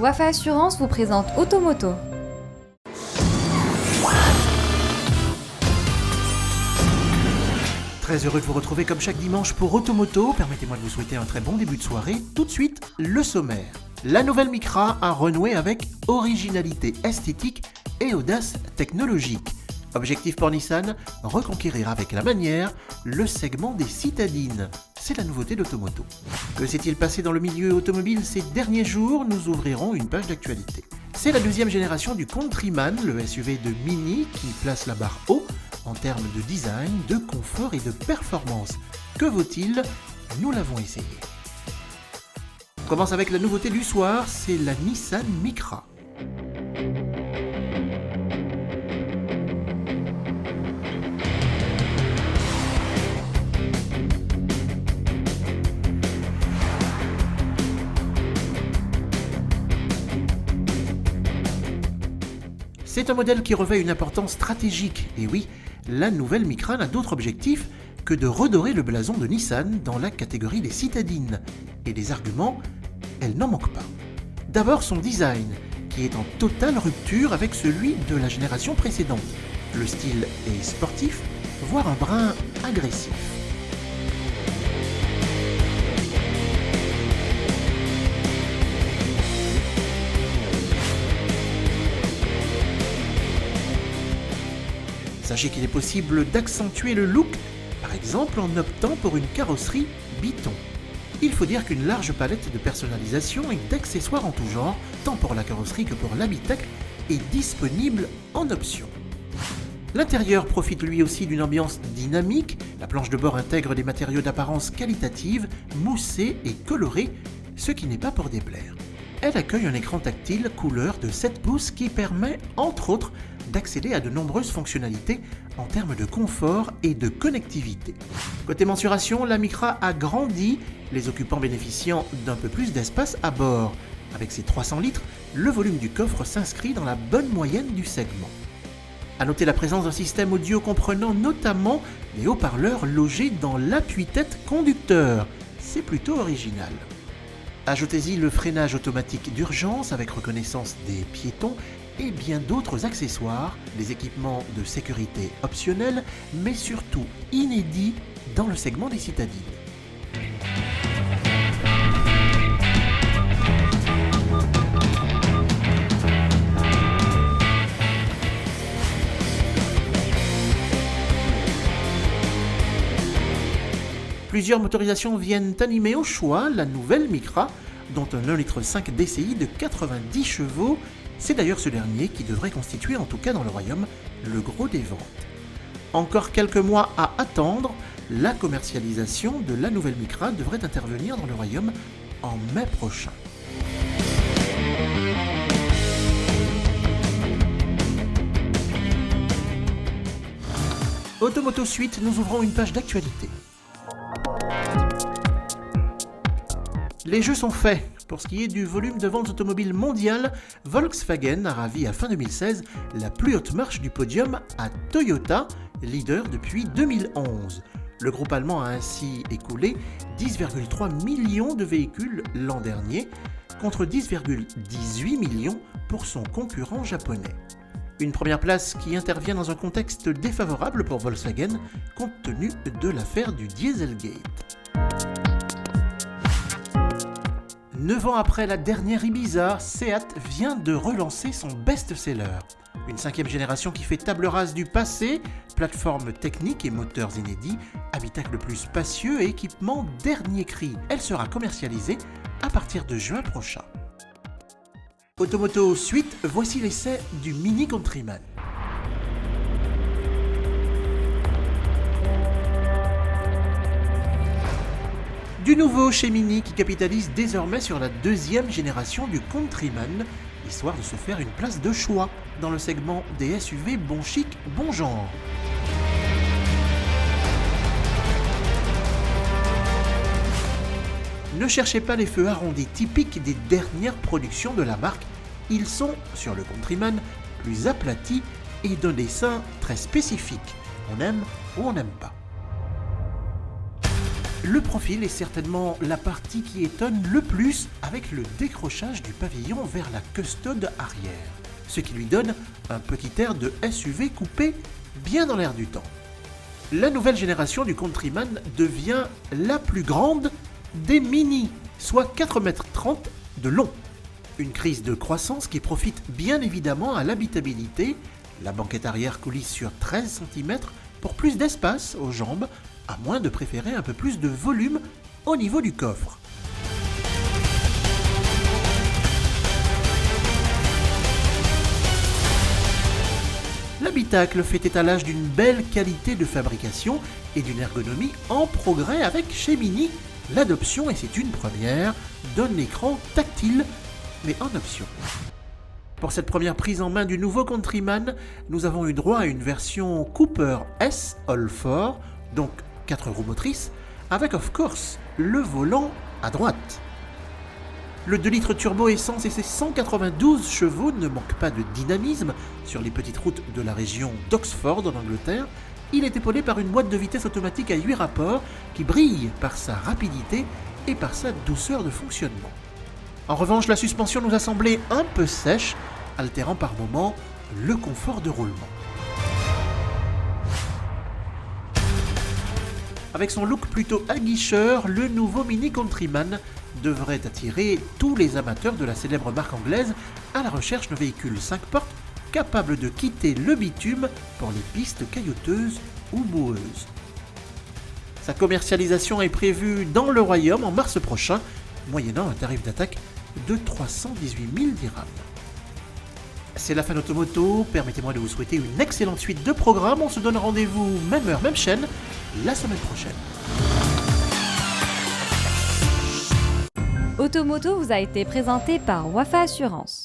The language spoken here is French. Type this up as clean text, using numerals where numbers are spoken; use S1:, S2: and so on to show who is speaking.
S1: Wafa Assurance vous présente Automoto.
S2: Très heureux de vous retrouver comme chaque dimanche pour Automoto. Permettez-moi de vous souhaiter un très bon début de soirée. Tout de suite, le sommaire. La nouvelle Micra a renoué avec originalité esthétique et audace technologique. Objectif pour Nissan, reconquérir avec la manière le segment des citadines. C'est la nouveauté d'Automoto. Que s'est-il passé dans le milieu automobile ces derniers jours? Nous ouvrirons une page d'actualité. C'est la deuxième génération du Countryman, le SUV de Mini qui place la barre haut en termes de design, de confort et de performance. Que vaut-il? Nous l'avons essayé. On commence avec la nouveauté du soir, c'est la Nissan Micra. C'est un modèle qui revêt une importance stratégique. Et oui, la nouvelle Micra n'a d'autre objectif que de redorer le blason de Nissan dans la catégorie des citadines. Et des arguments, elle n'en manque pas. D'abord son design, qui est en totale rupture avec celui de la génération précédente. Le style est sportif, voire un brin agressif. Sachez qu'il est possible d'accentuer le look, par exemple en optant pour une carrosserie biton. Il faut dire qu'une large palette de personnalisation et d'accessoires en tout genre, tant pour la carrosserie que pour l'habitacle, est disponible en option. L'intérieur profite lui aussi d'une ambiance dynamique. La planche de bord intègre des matériaux d'apparence qualitative, moussés et colorés, ce qui n'est pas pour déplaire. Elle accueille un écran tactile couleur de 7 pouces qui permet, entre autres, d'accéder à de nombreuses fonctionnalités en termes de confort et de connectivité. Côté mensuration, la Micra a grandi, les occupants bénéficiant d'un peu plus d'espace à bord. Avec ses 300 litres, le volume du coffre s'inscrit dans la bonne moyenne du segment. A noter la présence d'un système audio comprenant notamment des haut-parleurs logés dans l'appui-tête conducteur. C'est plutôt original. Ajoutez-y le freinage automatique d'urgence avec reconnaissance des piétons et bien d'autres accessoires, des équipements de sécurité optionnels, mais surtout inédits dans le segment des citadines. Plusieurs motorisations viennent animer au choix la nouvelle Micra, dont un 1,5 litre DCI de 90 chevaux. C'est d'ailleurs ce dernier qui devrait constituer, en tout cas dans le royaume, le gros des ventes. Encore quelques mois à attendre, la commercialisation de la nouvelle Micra devrait intervenir dans le royaume en mai prochain. Automoto Suite, nous ouvrons une page d'actualité. Les jeux sont faits. Pour ce qui est du volume de ventes automobiles mondiales, Volkswagen a ravi à fin 2016 la plus haute marche du podium à Toyota, leader depuis 2011. Le groupe allemand a ainsi écoulé 10,3 millions de véhicules l'an dernier, contre 10,18 millions pour son concurrent japonais. Une première place qui intervient dans un contexte défavorable pour Volkswagen, compte tenu de l'affaire du Dieselgate. 9 ans après la dernière Ibiza, Seat vient de relancer son best-seller. Une 5e génération qui fait table rase du passé, plateforme technique et moteurs inédits, habitacle plus spacieux et équipement dernier cri. Elle sera commercialisée à partir de juin prochain. Automoto Suite, voici l'essai du Mini Countryman. Du nouveau chez Mini qui capitalise désormais sur la 2e génération du Countryman, histoire de se faire une place de choix dans le segment des SUV bon chic, bon genre. Ne cherchez pas les feux arrondis typiques des dernières productions de la marque, ils sont, sur le Countryman, plus aplatis et d'un dessin très spécifique. On aime ou on n'aime pas. Le profil est certainement la partie qui étonne le plus avec le décrochage du pavillon vers la custode arrière, ce qui lui donne un petit air de SUV coupé bien dans l'air du temps. La nouvelle génération du Countryman devient la plus grande des Mini, soit 4,30 m de long. Une crise de croissance qui profite bien évidemment à l'habitabilité. La banquette arrière coulisse sur 13 cm pour plus d'espace aux jambes, à moins de préférer un peu plus de volume au niveau du coffre. L'habitacle fait étalage d'une belle qualité de fabrication et d'une ergonomie en progrès avec chez Mini l'adoption, et c'est une première, d'un écran tactile, mais en option. Pour cette première prise en main du nouveau Countryman, nous avons eu droit à une version Cooper S All-4, donc 4 roues motrices, avec of course le volant à droite. Le 2 litres turbo essence et ses 192 chevaux ne manquent pas de dynamisme sur les petites routes de la région d'Oxford en Angleterre. Il est épaulé par une boîte de vitesse automatique à 8 rapports qui brille par sa rapidité et par sa douceur de fonctionnement. En revanche, la suspension nous a semblé un peu sèche, altérant par moments le confort de roulement. Avec son look plutôt aguicheur, le nouveau Mini Countryman devrait attirer tous les amateurs de la célèbre marque anglaise à la recherche de véhicules 5 portes capables de quitter le bitume pour les pistes caillouteuses ou boueuses. Sa commercialisation est prévue dans le Royaume en mars prochain, moyennant un tarif d'attaque de 318 000 dirhams. C'est la fin d'Automoto, permettez-moi de vous souhaiter une excellente suite de programmes. On se donne rendez-vous même heure, même chaîne, la semaine prochaine.
S1: Automoto vous a été présenté par Wafa Assurance.